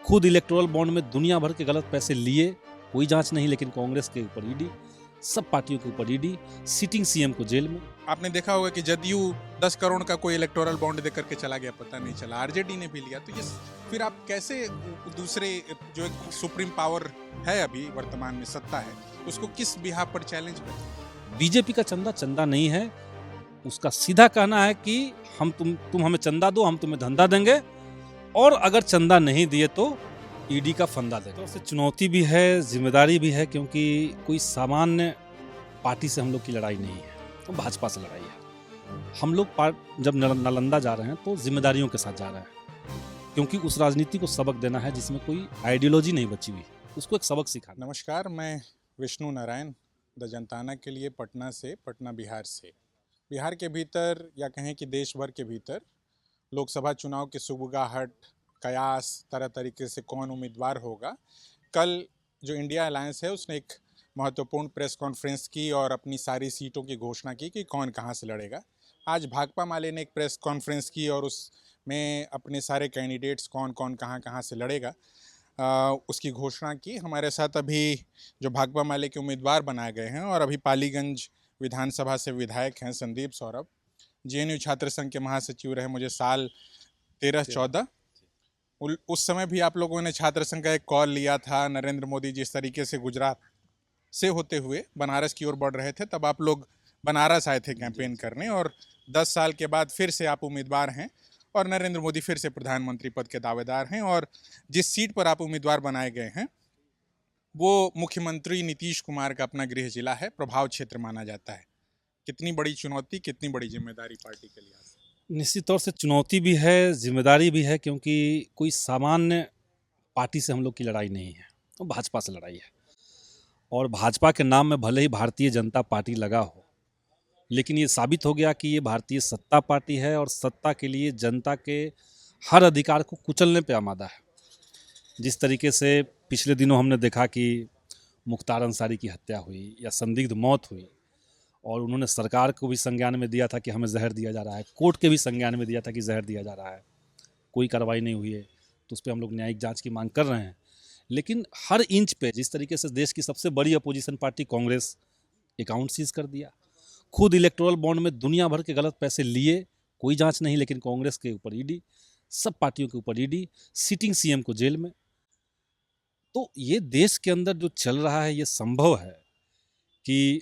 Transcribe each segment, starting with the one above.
खुद electoral bond में दुनिया भर के गलत पैसे लिए, कोई जांच नहीं, लेकिन कांग्रेस के ऊपर ईडी, सब पार्टियों के ऊपर ईडी, सिटिंग सीएम को जेल में। आपने देखा होगा कि जदयू 10 करोड़ का कोई इलेक्टोरल बॉन्ड देकर के चला गया, पता नहीं चला, आरजेडी ने भी लिया। तो ये फिर आप कैसे दूसरे जो एक सुप्रीम पावर है अभी वर्तमान में सत्ता है, उसको किस बिहार पर चैलेंज करें? बीजेपी का चंदा नहीं है, उसका सीधा कहना है कि हम तुम हमें चंदा दो, हम तुम्हें धंधा देंगे, और अगर चंदा नहीं दिए तो ईडी का फंदा देंगे। तो उससे चुनौती भी है, जिम्मेदारी भी है, क्योंकि कोई सामान्य पार्टी से हम लोग की लड़ाई नहीं है, तो भाजपा से लड़ाई है। हम लोग जब नालंदा जा रहे हैं तो जिम्मेदारियों के साथ जा रहे हैं, क्योंकि उस राजनीति को सबक देना है जिसमें कोई आइडियोलॉजी नहीं बची हुई, उसको एक सबक सिखाना। नमस्कार, मैं विष्णु नारायण द जनताना के लिए पटना बिहार से। बिहार के भीतर या कहें कि देश भर के भीतर लोकसभा चुनाव के सुगबुगाहट, कयास, तरह तरीके से कौन उम्मीदवार होगा। कल जो इंडिया अलायंस है उसने एक महत्वपूर्ण प्रेस कॉन्फ्रेंस की और अपनी सारी सीटों की घोषणा की कि कौन कहां से लड़ेगा। आज भाकपा माले ने एक प्रेस कॉन्फ्रेंस की और उसमें अपने सारे कैंडिडेट्स कौन कौन कहां से लड़ेगा उसकी घोषणा की। हमारे साथ अभी जो भाकपा माले के उम्मीदवार बनाए गए हैं और अभी पालीगंज विधानसभा से विधायक हैं संदीप सौरभ, जेएनयू छात्र संघ के महासचिव रहे मुझे साल 13-14। उस समय भी आप लोगों ने छात्र संघ का एक कॉल लिया था। नरेंद्र मोदी जिस तरीके से गुजरात से होते हुए बनारस की ओर बढ़ रहे थे, तब आप लोग बनारस आए थे कैंपेन करने, और 10 साल के बाद फिर से आप उम्मीदवार हैं और नरेंद्र मोदी फिर से प्रधानमंत्री पद के दावेदार हैं। और जिस सीट पर आप उम्मीदवार बनाए गए हैं वो मुख्यमंत्री नीतीश कुमार का अपना गृह जिला है, प्रभाव क्षेत्र माना जाता है। कितनी बड़ी चुनौती, कितनी बड़ी जिम्मेदारी पार्टी के लिए? निश्चित तौर से चुनौती भी है, जिम्मेदारी भी है, क्योंकि कोई सामान्य पार्टी से हम लोग की लड़ाई नहीं है, तो भाजपा से लड़ाई है। और भाजपा के नाम में भले ही भारतीय जनता पार्टी लगा हो, लेकिन ये साबित हो गया कि ये भारतीय सत्ता पार्टी है और सत्ता के लिए जनता के हर अधिकार को कुचलने पे आमादा है। जिस तरीके से पिछले दिनों हमने देखा कि मुख्तार अंसारी की हत्या हुई या संदिग्ध मौत हुई, और उन्होंने सरकार को भी संज्ञान में दिया था कि हमें जहर दिया जा रहा है, कोर्ट के भी संज्ञान में दिया था कि जहर दिया जा रहा है, कोई कार्रवाई नहीं हुई है। तो उस पर हम लोग न्यायिक जांच की मांग कर रहे हैं। लेकिन हर इंच पे जिस तरीके से देश की सबसे बड़ी opposition party Congress account seize कर दिया, खुद इलेक्टोरल बॉन्ड में दुनिया भर के गलत पैसे लिए, कोई जांच नहीं, लेकिन कांग्रेस के ऊपर ईडी, सब पार्टियों के ऊपर ईडी, सिटिंग सीएम को जेल में। तो ये देश के अंदर जो चल रहा है, ये संभव है कि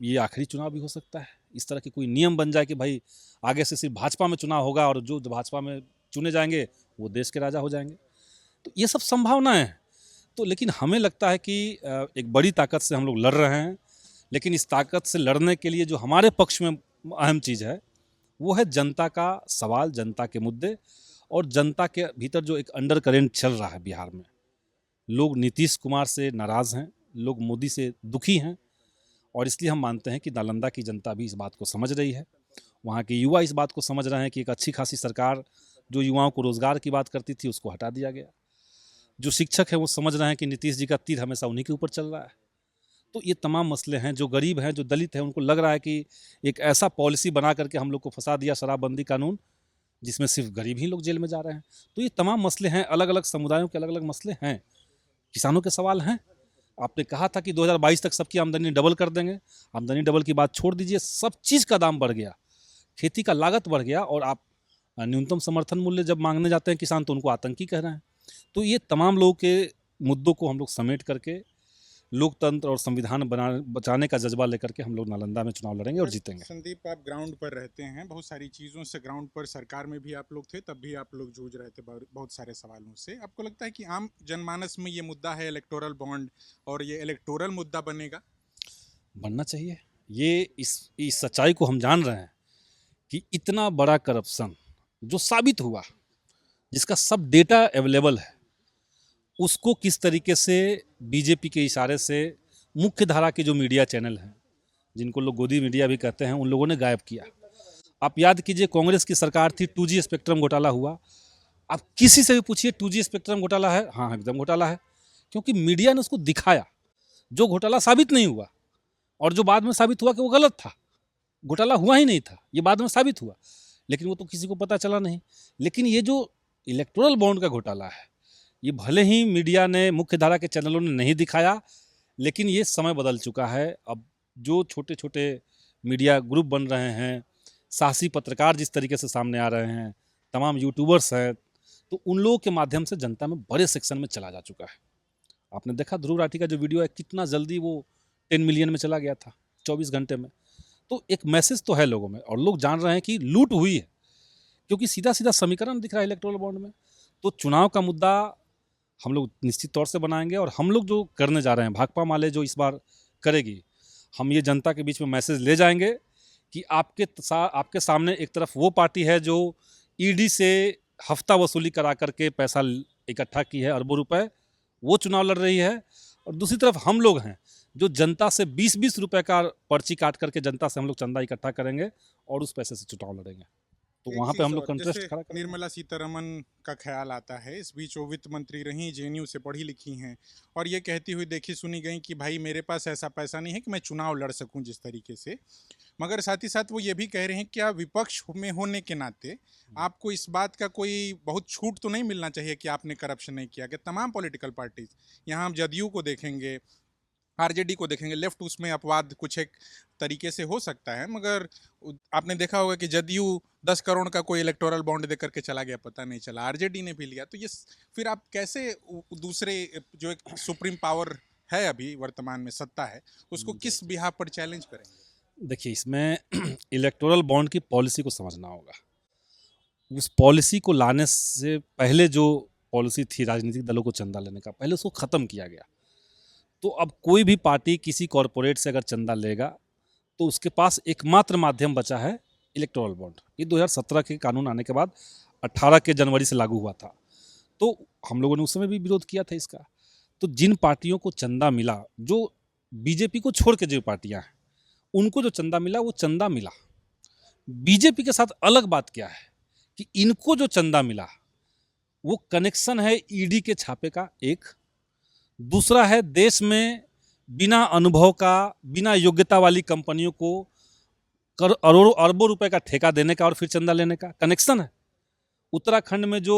ये आखिरी चुनाव भी हो सकता है। इस तरह के कोई नियम बन जाए कि भाई आगे से सिर्फ भाजपा में चुनाव होगा और जो भाजपा में चुने जाएंगे वो देश के राजा हो जाएंगे। तो ये सब संभावनाएं हैं। तो लेकिन हमें लगता है कि एक बड़ी ताकत से हम लोग लड़ रहे हैं, लेकिन इस ताकत से लड़ने के लिए जो हमारे पक्ष में अहम चीज़ है वो है जनता का सवाल, जनता के मुद्दे, और जनता के भीतर जो एक अंडर करेंट चल रहा है बिहार में। लोग नीतीश कुमार से नाराज़ हैं, लोग मोदी से दुखी हैं, और इसलिए हम मानते हैं कि नालंदा की जनता भी इस बात को समझ रही है। वहाँ के युवा इस बात को समझ रहे हैं कि एक अच्छी खासी सरकार जो युवाओं को रोजगार की बात करती थी उसको हटा दिया गया। जो शिक्षक हैं वो समझ रहे हैं कि नीतीश जी का तीर हमेशा उन्हीं के ऊपर चल रहा है। तो ये तमाम मसले हैं। जो गरीब हैं, जो दलित हैं, उनको लग रहा है कि एक ऐसा पॉलिसी बना करके हम लोग को फंसा दिया, शराबबंदी कानून, जिसमें सिर्फ गरीब ही लोग जेल में जा रहे हैं। तो ये तमाम मसले हैं, अलग अलग समुदायों के अलग अलग मसले हैं। किसानों के सवाल हैं। आपने कहा था कि 2022 तक सबकी आमदनी डबल कर देंगे। आमदनी डबल की बात छोड़ दीजिए, सब चीज़ का दाम बढ़ गया, खेती का लागत बढ़ गया, और आप न्यूनतम समर्थन मूल्य जब मांगने जाते हैं किसान तो उनको आतंकी कह रहे हैं। तो ये तमाम लोगों के मुद्दों को हम लोग समेट करके लोकतंत्र और संविधान बचाने का जज्बा लेकर के हम लोग नालंदा में चुनाव लड़ेंगे और जीतेंगे। संदीप, आप ग्राउंड पर रहते हैं, बहुत सारी चीज़ों से ग्राउंड पर, सरकार में भी आप लोग थे, तब भी आप लोग जूझ रहे थे बहुत सारे सवालों से। आपको लगता है कि आम जनमानस में ये मुद्दा है इलेक्टोरल बॉन्ड, और ये इलेक्टोरल मुद्दा बनेगा? बनना चाहिए। ये इस सच्चाई को हम जान रहे हैं कि इतना बड़ा करप्शन जो साबित हुआ, जिसका सब डेटा अवेलेबल है, उसको किस तरीके से बीजेपी के इशारे से मुख्य धारा के जो मीडिया चैनल हैं, जिनको लोग गोदी मीडिया भी कहते हैं, उन लोगों ने गायब किया। आप याद कीजिए, कांग्रेस की सरकार थी, 2G स्पेक्ट्रम घोटाला हुआ। आप किसी से भी पूछिए 2G स्पेक्ट्रम घोटाला है, हाँ एकदम घोटाला है, क्योंकि मीडिया ने उसको दिखाया। जो घोटाला साबित नहीं हुआ और जो बाद में साबित हुआ कि वो गलत था, घोटाला हुआ ही नहीं था, ये बाद में साबित हुआ, लेकिन वो तो किसी को पता चला नहीं। लेकिन ये जो इलेक्टोरल बॉन्ड का घोटाला है, ये भले ही मीडिया ने, मुख्य धारा के चैनलों ने नहीं दिखाया, लेकिन ये समय बदल चुका है। अब जो छोटे छोटे मीडिया ग्रुप बन रहे हैं, साहसी पत्रकार जिस तरीके से सामने आ रहे हैं, तमाम यूट्यूबर्स हैं, तो उन लोगों के माध्यम से जनता में बड़े सेक्शन में चला जा चुका है। आपने देखा ध्रुव राठी का जो वीडियो है, कितना जल्दी वो 10 मिलियन में चला गया था 24 घंटे में। तो एक मैसेज तो है लोगों में, और लोग जान रहे हैं कि लूट हुई है, क्योंकि सीधा सीधा समीकरण दिख रहा है इलेक्टोरल बॉन्ड में। तो चुनाव का मुद्दा हम लोग निश्चित तौर से बनाएंगे, और हम लोग जो करने जा रहे हैं, भाकपा माले जो इस बार करेगी, हम ये जनता के बीच में मैसेज ले जाएंगे कि आपके सामने एक तरफ वो पार्टी है जो ईडी से हफ्ता वसूली करा करके पैसा इकट्ठा की है, अरबों रुपए, वो चुनाव लड़ रही है, और दूसरी तरफ हम लोग हैं जो जनता से 20-20 रुपए का पर्ची काट करके जनता से हम लोग चंदा इकट्ठा करेंगे और उस पैसे से चुनाव लड़ेंगे। तो एक वहाँ पे चीज हम लोग और, कंट्रेस्ट जैसे खड़ा करेंगे। निर्मला सीतारमन का ख्याल आता है, इस बीच वो वित्त मंत्री रही, जेएनयू से पढ़ी लिखी हैं, और ये कहती हुई देखी सुनी गई कि भाई मेरे पास ऐसा पैसा नहीं है कि मैं चुनाव लड़ सकूं जिस तरीके से। मगर साथ ही साथ वो ये भी कह रहे हैं कि क्या विपक्ष में होने के नाते आपको इस बात का कोई बहुत छूट तो नहीं मिलना चाहिए कि आपने करप्शन नहीं किया? कि तमाम पॉलिटिकल पार्टीज, यहाँ हम जदयू को देखेंगे, आरजेडी को देखेंगे, लेफ्ट, उसमें अपवाद कुछ एक तरीके से हो सकता है, मगर आपने देखा होगा कि जदयू 10 करोड़ का कोई इलेक्टोरल बॉन्ड दे करके चला गया, पता नहीं चला, आरजेडी ने भी लिया। तो ये फिर आप कैसे दूसरे जो एक सुप्रीम पावर है अभी वर्तमान में सत्ता है, उसको किस बिहाफ पर चैलेंज करेंगे? देखिए, इसमें इलेक्टोरल बॉन्ड की पॉलिसी को समझना होगा। उस पॉलिसी को लाने से पहले जो पॉलिसी थी राजनीतिक दलों को चंदा लेने का, पहले उसको ख़त्म किया गया। तो अब कोई भी पार्टी किसी कॉरपोरेट से अगर चंदा लेगा, तो उसके पास एकमात्र माध्यम बचा है इलेक्टोरल बॉन्ड। ये 2017 के कानून आने के बाद 18 के जनवरी से लागू हुआ था। तो हम लोगों ने उस समय भी विरोध किया था इसका। तो जिन पार्टियों को चंदा मिला, जो बीजेपी को छोड़ के जो पार्टियां हैं, उनको जो चंदा मिला वो चंदा मिला। बीजेपी के साथ अलग बात क्या है कि इनको जो चंदा मिला वो कनेक्शन है ईडी के छापे का एक, दूसरा है देश में बिना अनुभव का, बिना योग्यता वाली कंपनियों को करोड़ों अरबों रुपए का ठेका देने का और फिर चंदा लेने का कनेक्शन है। उत्तराखंड में जो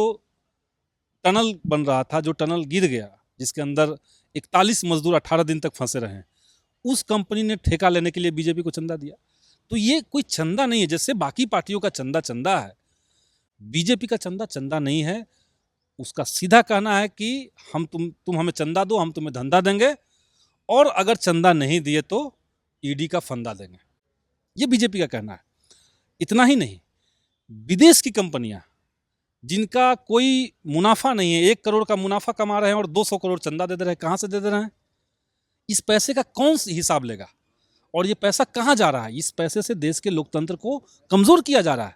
टनल बन रहा था, जो टनल गिर गया, जिसके अंदर 41 मजदूर 18 दिन तक फंसे रहे, उस कंपनी ने ठेका लेने के लिए बीजेपी को चंदा दिया। तो ये कोई चंदा नहीं है। जैसे बाकी पार्टियों का चंदा चंदा है, बीजेपी का चंदा चंदा नहीं है। उसका सीधा कहना है कि हम तुम हमें चंदा दो, हम तुम्हें धंधा देंगे, और अगर चंदा नहीं दिए तो ईडी का फंदा देंगे। ये बीजेपी का कहना है। इतना ही नहीं, विदेश की कंपनियां जिनका कोई मुनाफा नहीं है, 1 करोड़ का मुनाफा कमा रहे हैं और 200 करोड़ चंदा दे रहे हैं, कहां से दे रहे हैं? इस पैसे का कौन हिसाब लेगा? और ये पैसा कहां जा रहा है? इस पैसे से देश के लोकतंत्र को कमजोर किया जा रहा है।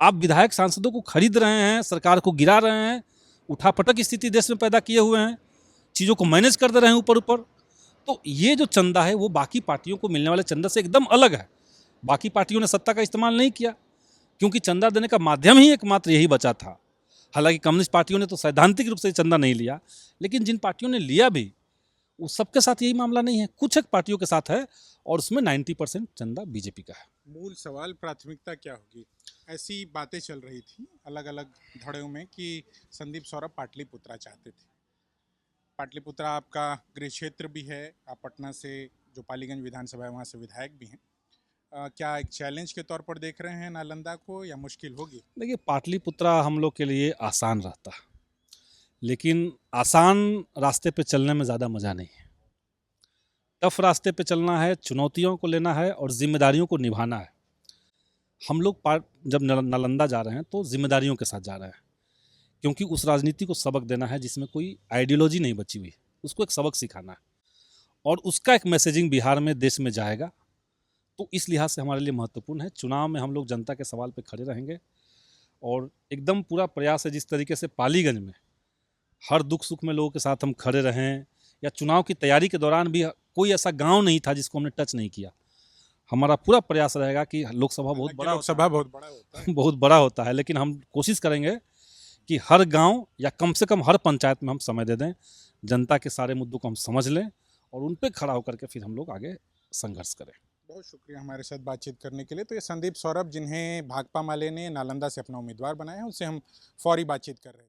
आप विधायक सांसदों को खरीद रहे हैं, सरकार को गिरा रहे हैं, उठापटक स्थिति देश में पैदा किए हुए हैं, चीज़ों को मैनेज कर दे रहे हैं ऊपर ऊपर। तो ये जो चंदा है वो बाकी पार्टियों को मिलने वाले चंदा से एकदम अलग है। बाकी पार्टियों ने सत्ता का इस्तेमाल नहीं किया, क्योंकि चंदा देने का माध्यम ही एकमात्र यही बचा था। हालांकि कम्युनिस्ट पार्टियों ने तो सैद्धांतिक रूप से चंदा नहीं लिया, लेकिन जिन पार्टियों ने लिया भी, उस सबके साथ यही मामला नहीं है। कुछ एक पार्टियों के साथ है, और उसमें 90% चंदा बीजेपी का है। मूल सवाल प्राथमिकता क्या होगी? ऐसी बातें चल रही थी अलग अलग धड़ों में कि संदीप सौरभ पाटलिपुत्रा चाहते थे। पाटलिपुत्रा आपका गृह क्षेत्र भी है, आप पटना से जो पालीगंज विधानसभा है वहाँ से विधायक भी हैं। क्या एक चैलेंज के तौर पर देख रहे हैं नालंदा को, या मुश्किल होगी? देखिए, पाटलिपुत्रा हम लोग के लिए आसान रहता, लेकिन आसान रास्ते पे चलने में ज़्यादा मज़ा नहीं है। टफ रास्ते पे चलना है, चुनौतियों को लेना है और जिम्मेदारियों को निभाना है। हम लोग जब नालंदा जा रहे हैं तो जिम्मेदारियों के साथ जा रहे हैं, क्योंकि उस राजनीति को सबक देना है जिसमें कोई आइडियोलॉजी नहीं बची हुई, उसको एक सबक सिखाना है, और उसका एक मैसेजिंग बिहार में, देश में जाएगा। तो इस लिहाज से हमारे लिए महत्वपूर्ण है। चुनाव में हम लोग जनता के सवाल पे खड़े रहेंगे, और एकदम पूरा प्रयास है जिस तरीके से पालीगंज में हर दुख सुख में लोगों के साथ हम खड़े रहें, या चुनाव की तैयारी के दौरान भी कोई ऐसा गांव नहीं था जिसको हमने टच नहीं किया। हमारा पूरा प्रयास रहेगा कि लोकसभा बहुत बड़ा होता है, बहुत बड़ा होता है, लेकिन हम कोशिश करेंगे कि हर गांव या कम से कम हर पंचायत में हम समय दे दें, जनता के सारे मुद्दों को हम समझ लें, और उन पर खड़ा होकर के फिर हम लोग आगे संघर्ष करें। बहुत शुक्रिया हमारे साथ बातचीत करने के लिए। तो ये संदीप सौरभ, जिन्हें भाकपा माले ने नालंदा से अपना उम्मीदवार बनाया है, उनसे हम फौरी बातचीत कर रहे हैं।